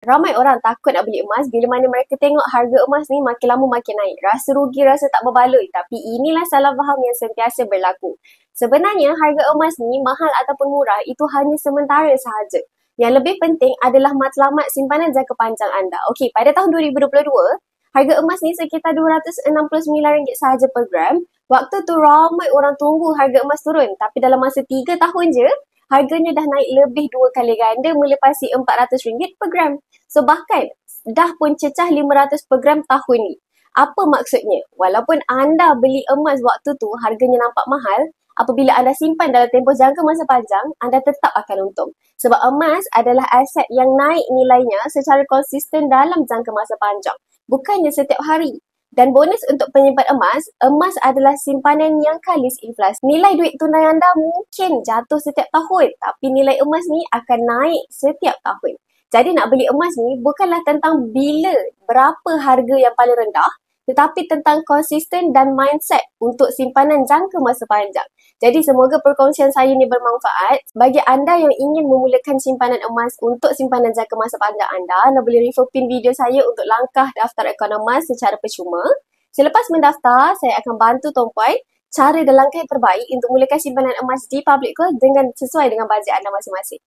Ramai orang takut nak beli emas bila mana mereka tengok harga emas ni makin lama makin naik. Rasa rugi, rasa tak berbaloi. Tapi inilah salah faham yang sentiasa berlaku. Sebenarnya harga emas ni mahal ataupun murah itu hanya sementara sahaja. Yang lebih penting adalah matlamat simpanan jangka panjang anda. Okey, pada tahun 2022, harga emas ni sekitar RM269 sahaja per gram. Waktu tu ramai orang tunggu harga emas turun. Tapi dalam masa 3 tahun je, harganya dah naik lebih 2 kali ganda melepasi RM400 per gram. So bahkan dah pun cecah RM500 per gram tahun ni. Apa maksudnya? Walaupun anda beli emas waktu tu harganya nampak mahal, apabila anda simpan dalam tempoh jangka masa panjang, anda tetap akan untung. Sebab emas adalah aset yang naik nilainya secara konsisten dalam jangka masa panjang. Bukannya setiap hari. Dan bonus untuk penyimpan emas, emas adalah simpanan yang kalis inflasi. Nilai duit tunai anda mungkin jatuh setiap tahun, tapi nilai emas ni akan naik setiap tahun. Jadi nak beli emas ni bukanlah tentang berapa harga yang paling rendah, tetapi tentang konsisten dan mindset untuk simpanan jangka masa panjang. Jadi semoga perkongsian saya ni bermanfaat. Bagi anda yang ingin memulakan simpanan emas untuk simpanan jangka masa panjang anda boleh refer pin video saya untuk langkah daftar akaun emas secara percuma. Selepas mendaftar, saya akan bantu Tuan Puan cara dan langkah yang terbaik untuk mulakan simpanan emas di Public Gold sesuai dengan bajet anda masing-masing.